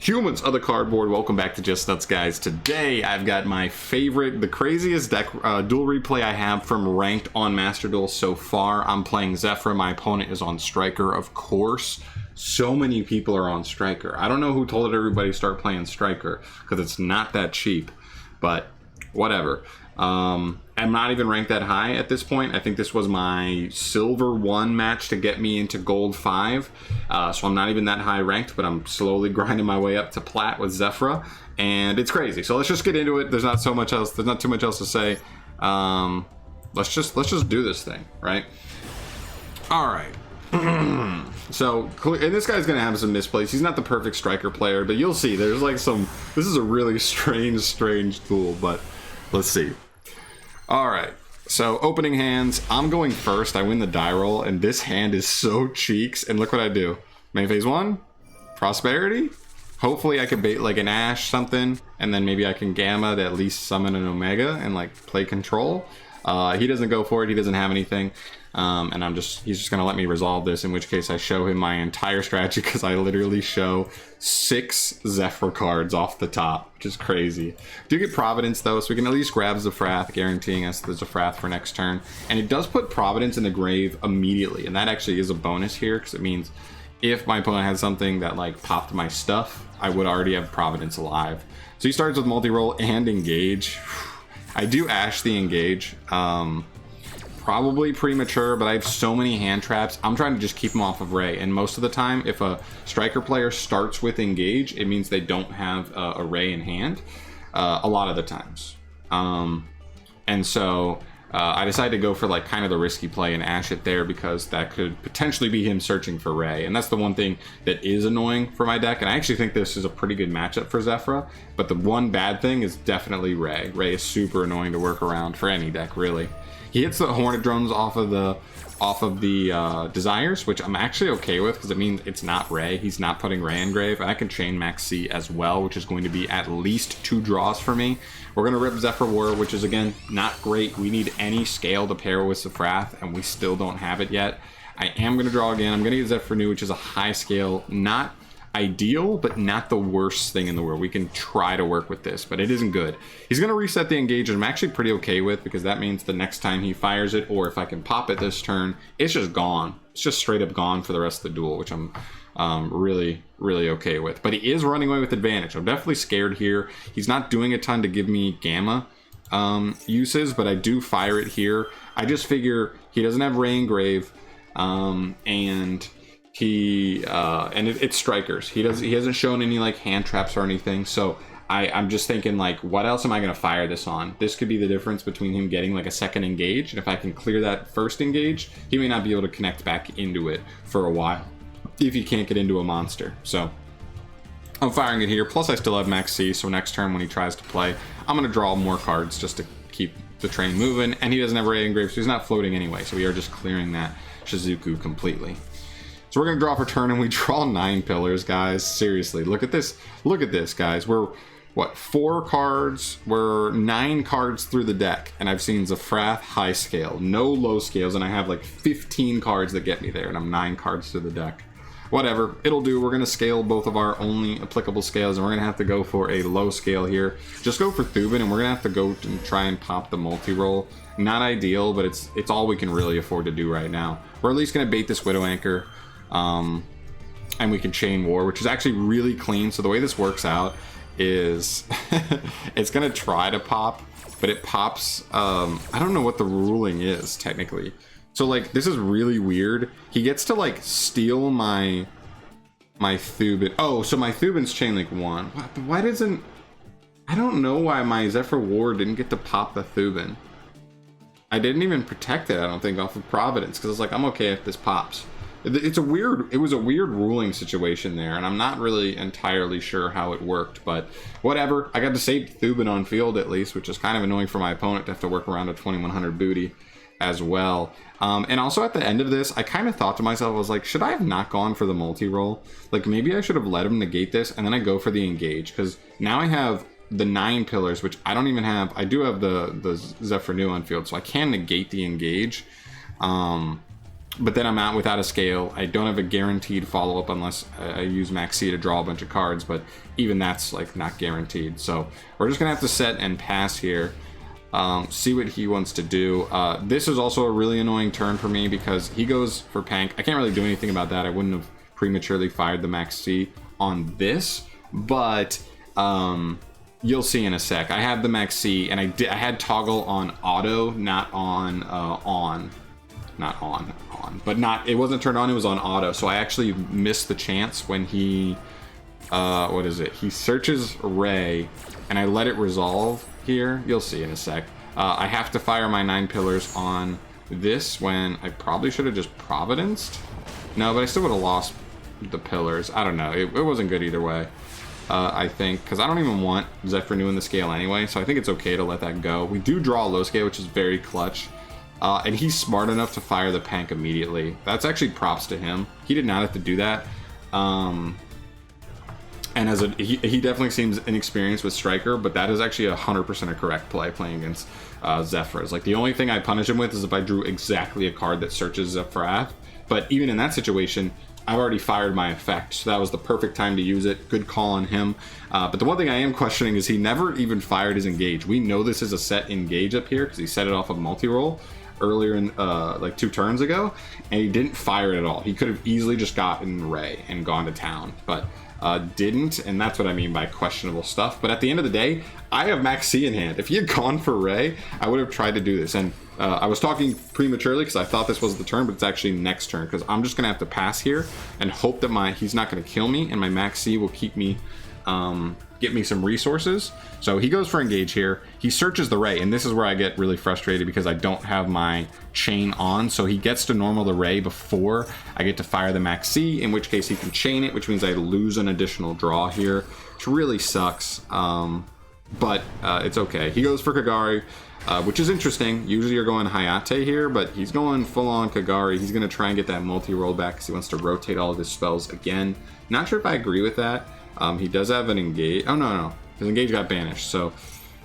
Humans of the cardboard, welcome back to Just Nuts, guys. Today I've got my favorite, the craziest deck duel replay I have from ranked on Master Duel so far. I'm playing Zephyr. My opponent is on Striker, of course. So many people are on Striker. I don't know who told everybody to start playing Striker because it's not that cheap, but whatever. I'm not even ranked that high at this point. I think this was my Silver 1 match to get me into Gold 5. So I'm not even that high ranked, but I'm slowly grinding my way up to Plat with Zephyr, and it's crazy. So let's just get into it. There's not so much else. There's not too much else to say. Let's just do this thing, right? All right. So, and this guy's gonna have some misplays. He's not the perfect Striker player, but you'll see. There's like some. This is a really strange duel, but let's see. All right, so opening hands, I'm going first. I win the die roll, and this hand is so cheeks. And look what I do. Main phase 1, Prosperity. Hopefully I can bait like an Ash something, and then maybe I can Gamma to at least summon an Omega and like play control. He doesn't go for it. He doesn't have anything. And he's just gonna let me resolve this, in which case I show him my entire strategy, because I literally show 6 Zephyr cards off the top, which is crazy. Do get Providence though, so we can at least grab Zephyrath, guaranteeing us the Zephyrath for next turn. And it does put Providence in the grave immediately, and that actually is a bonus here, because it means if my opponent had something that like popped my stuff, I would already have Providence alive. So he starts with multi-roll and engage. I do Ash the engage. Probably premature, but I have so many hand traps. I'm trying to just keep them off of Ray, and most of the time if a Striker player starts with engage, it means they don't have a Ray in hand a lot of the times. And so I decided to go for like kind of the risky play and Ash it there, because that could potentially be him searching for Ray, and that's the one thing that is annoying for my deck. And I actually think this is a pretty good matchup for Zephyr, but the one bad thing is definitely Ray. Ray is super annoying to work around for any deck, really. He hits the Hornet Drones off of the Desires, which I'm actually okay with, because it means it's not Ray. He's not putting Ray in grave, and I can chain Max C as well, which is going to be at least 2 draws for me. We're going to rip Zephyr War, which is, again, not great. We need any scale to pair with Zephyrath, and we still don't have it yet. I am going to draw again. I'm going to get Zephyr New, which is a high scale. Not ideal, but not the worst thing in the world. We can try to work with this, but it isn't good. He's going to reset the engage, and I'm actually pretty okay with, because that means the next time he fires it, or if I can pop it this turn, it's just gone. It's just straight up gone for the rest of the duel, which I'm really okay with. But he is running away with advantage. I'm definitely scared here. He's not doing a ton to give me Gamma uses, but I do fire it here. I just figure he doesn't have Ray in grave, and it's Strikers. He hasn't shown any like hand traps or anything, so I'm just thinking, like, what else am I going to fire this on? This could be the difference between him getting like a second engage, and if I can clear that first engage, he may not be able to connect back into it for a while if he can't get into a monster. So I'm firing it here, plus I still have Max C, so next turn when he tries to play, I'm going to draw more cards just to keep the train moving, and he doesn't have Ray engrave, so he's not floating anyway, so we are just clearing that Shizuku completely. So we're going to draw for turn, and we draw 9 pillars, guys. Seriously, look at this. Look at this, guys. We're, what, 4 cards? We're 9 cards through the deck, and I've seen Zephyrath high scale, no low scales, and I have like 15 cards that get me there, and I'm 9 cards through the deck. Whatever, it'll do. We're going to scale both of our only applicable scales, and we're going to have to go for a low scale here. Just go for Thuban, and we're going to have to go and try and pop the multi-roll. Not ideal, but it's all we can really afford to do right now. We're at least going to bait this Widow Anchor. And we can chain War, which is actually really clean. So the way this works out is it's gonna try to pop, but it pops. I don't know what the ruling is technically. So like, this is really weird. He gets to like steal my Thuban. Oh, so my Thuban's chain link 1. Why doesn't, I don't know why my Zephyr War didn't get to pop the Thuban. I didn't even protect it, I don't think, off of Providence, because it's like, I'm okay if this pops. It was a weird ruling situation there, and I'm not really entirely sure how it worked, but whatever. I got to save Thuban on field at least, which is kind of annoying for my opponent to have to work around a 2100 booty as well. And also at the end of this, I kind of thought to myself, I was like, should I have not gone for the multi-roll? Like, maybe I should have let him negate this, and then I go for the engage, because now I have the 9 pillars, which I don't even have. I do have the Zephyr New on field, so I can negate the engage. But then I'm out without a scale. I don't have a guaranteed follow-up unless I use Max C to draw a bunch of cards, but even that's like not guaranteed. So we're just gonna have to set and pass here. See what he wants to do. This is also a really annoying turn for me because he goes for Pank. I can't really do anything about that. I wouldn't have prematurely fired the Max C on this, but you'll see in a sec. I have the Max C, and I had toggle on auto, not on it wasn't turned on, it was on auto. So I actually missed the chance when he what is it? He searches Ray, and I let it resolve here. You'll see in a sec. I have to fire my 9 pillars on this when I probably should have just Providenced. No, but I still would have lost the pillars. I don't know. It wasn't good either way. I think, because I don't even want Zephyr New in the scale anyway, so I think it's okay to let that go. We do draw a low scale, which is very clutch. And he's smart enough to fire the Pank immediately. That's actually props to him. He did not have to do that. And as he definitely seems inexperienced with Striker, but that is actually 100% a correct play playing against Zephyr. Like, the only thing I punish him with is if I drew exactly a card that searches Zephyr. But even in that situation, I've already fired my effect, so that was the perfect time to use it. Good call on him. But the one thing I am questioning is he never even fired his engage. We know this is a set engage up here because he set it off of multi-roll earlier in like 2 turns ago, and he didn't fire it at all. He could have easily just gotten Ray and gone to town, but didn't, and that's what I mean by questionable stuff. But at the end of the day, I have Max C in hand. If he had gone for Ray, I would have tried to do this. And I was talking prematurely because I thought this was the turn, but it's actually next turn, because I'm just gonna have to pass here and hope that he's not gonna kill me, and my Max C will keep me get me some resources. So he goes for engage here. He searches the Ray, and this is where I get really frustrated because I don't have my chain on. So he gets to normal the Ray before I get to fire the Max C, in which case he can chain it, which means I lose an additional draw here, which really sucks. But it's okay. He goes for Kagari, which is interesting. Usually you're going Hayate here, but he's going full on Kagari. He's going to try and get that multi-roll back because he wants to rotate all of his spells again. Not sure if I agree with that. He does have an engage. Oh, no. His engage got banished. So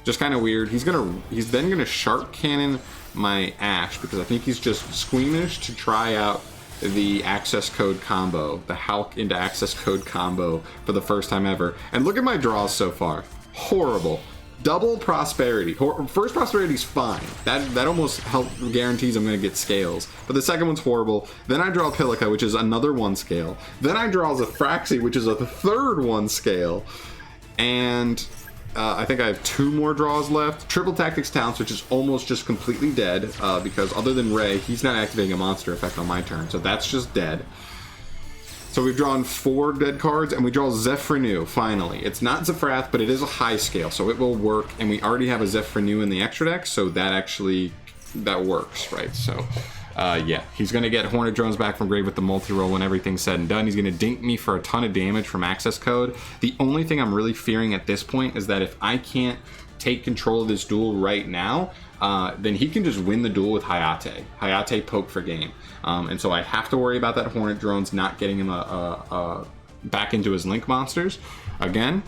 just kind of weird. He's then gonna sharp cannon my Ash because I think he's just squeamish to try out the access code combo, the Hulk into access code combo for the first time ever. And look at my draws so far. Horrible. Double prosperity. First prosperity's fine. That almost guarantees I'm gonna get scales. But the second one's horrible. Then I draw Pilica, which is another 1 scale. Then I draw Zaphraxi, which is a third 1 scale. And I think I have 2 more draws left. Triple Tactics Talents, which is almost just completely dead, because other than Ray, he's not activating a monster effect on my turn, so that's just dead. So we've drawn 4 dead cards, and we draw Zephyr New, finally. It's not Zephrath, but it is a high scale, so it will work, and we already have a Zephyr New in the extra deck, so that works, right? So, yeah, he's going to get Hornet Drones back from grave with the multi-roll when everything's said and done. He's going to dink me for a ton of damage from access code. The only thing I'm really fearing at this point is that if I can't take control of this duel right now, then he can just win the duel with Hayate. Hayate poke for game. And so I have to worry about that Hornet Drones not getting him back into his Link monsters again.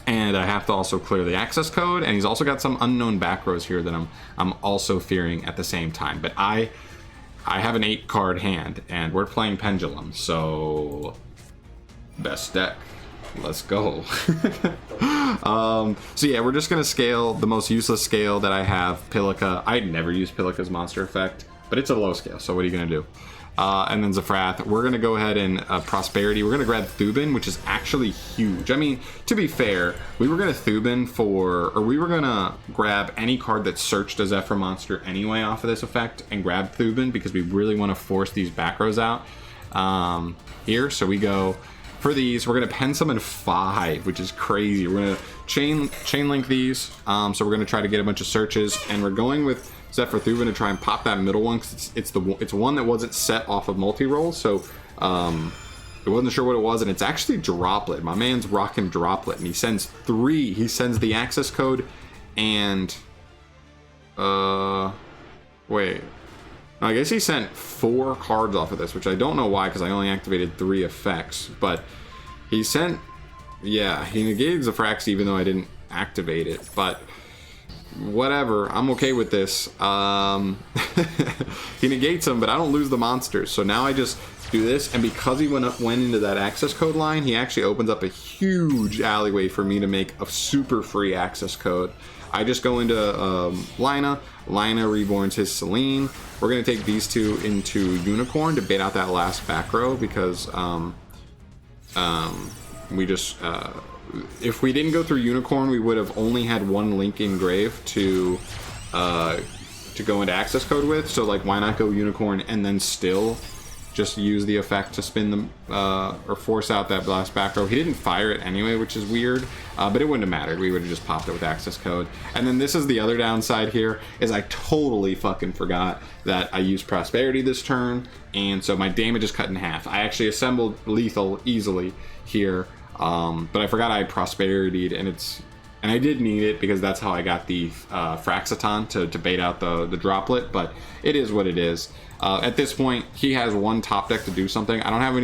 And I have to also clear the access code, and he's also got some unknown back rows here that I'm also fearing at the same time. But I have an 8-card hand, and we're playing Pendulum, so best deck. Let's go. So yeah, we're just gonna scale the most useless scale that I have, Pilica. I'd never use Pilica's monster effect, but it's a low scale, so what are you gonna do? And then Zephrath, we're gonna go ahead and Prosperity. We're gonna grab Thubin, which is actually huge. I mean, to be fair, we were gonna Thubin we were gonna grab any card that searched a Zephyr monster anyway off of this effect and grab Thubin because we really want to force these back rows out here. So we go for these. We're gonna pen summon 5, which is crazy. We're gonna chain link these. So we're gonna try to get a bunch of searches, and we're going with Zephyr Thubin to try and pop that middle one because it's one that wasn't set off of multi-roll, so it wasn't sure what it was, and it's actually Droplet. My man's rocking Droplet, and he sends 3. He sends the access code and wait. I guess he sent 4 cards off of this, which I don't know why because I only activated 3 effects, but he sent, yeah, he negated Zephrax even though I didn't activate it, but whatever, I'm okay with this. He negates them, but I don't lose the monsters. So now I just do this, and because he went into that access code line, he actually opens up a huge alleyway for me to make a super free access code. I just go into Lina reborns his Celine. We're going to take these two into Unicorn to bait out that last back row, because we just... if we didn't go through Unicorn, we would have only had one Link Engrave to go into access code with. So like, why not go Unicorn and then still just use the effect to spin them or force out that last back row? He didn't fire it anyway, which is weird, but it wouldn't have mattered. We would have just popped it with access code. And then this is the other downside here, is I totally fucking forgot that I used Prosperity this turn, and so my damage is cut in half. I actually assembled lethal easily here, but I forgot I Prosperity'd, and I did need it because that's how I got the Fraxiton to bait out the droplet, but it is what it is. At this point, he has one top deck to do something. I don't have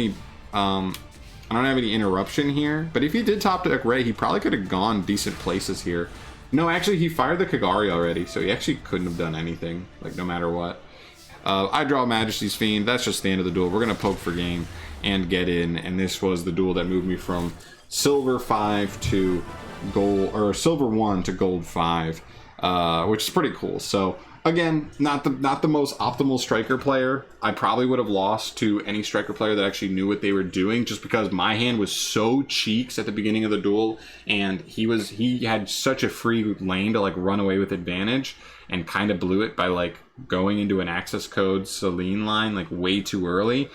any interruption here, but if he did top deck Ray, he probably could have gone decent places here. No, actually, he fired the Kagari already, so he actually couldn't have done anything, like, no matter what. I draw Majesty's Fiend. That's just the end of the duel. We're gonna poke for game and get in, and this was the duel that moved me from silver 5 to gold, or silver 1 to gold 5, which is pretty cool. So again, not the most optimal striker player. I probably would have lost to any striker player that actually knew what they were doing, just because my hand was so cheeks at the beginning of the duel, and he had such a free lane to like run away with advantage, and kind of blew it by like going into an access code Celine line like way too early.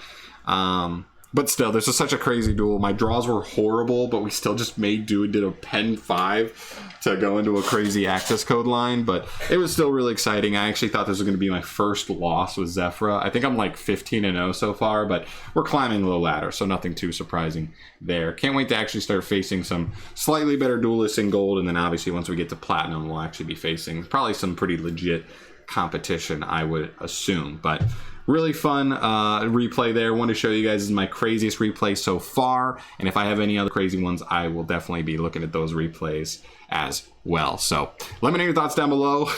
But still, this is such a crazy duel. My draws were horrible, but we still just made do and did a pen 5 to go into a crazy access code line. But it was still really exciting. I actually thought this was going to be my first loss with Zephyra. I think I'm like 15-0 so far, but we're climbing the ladder, so nothing too surprising there. Can't wait to actually start facing some slightly better duelists in gold, and then obviously once we get to platinum, we'll actually be facing probably some pretty legit competition, I would assume. But really fun replay there. Want to show you guys, this is my craziest replay so far, and if I have any other crazy ones, I will definitely be looking at those replays as well. So let me know your thoughts down below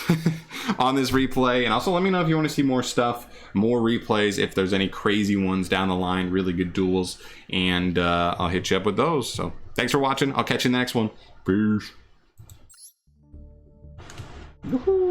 on this replay, and also let me know if you want to see more stuff, more replays, if there's any crazy ones down the line, really good duels, and I'll hit you up with those. So thanks for watching. I'll catch you in the next one. Peace. Woohoo.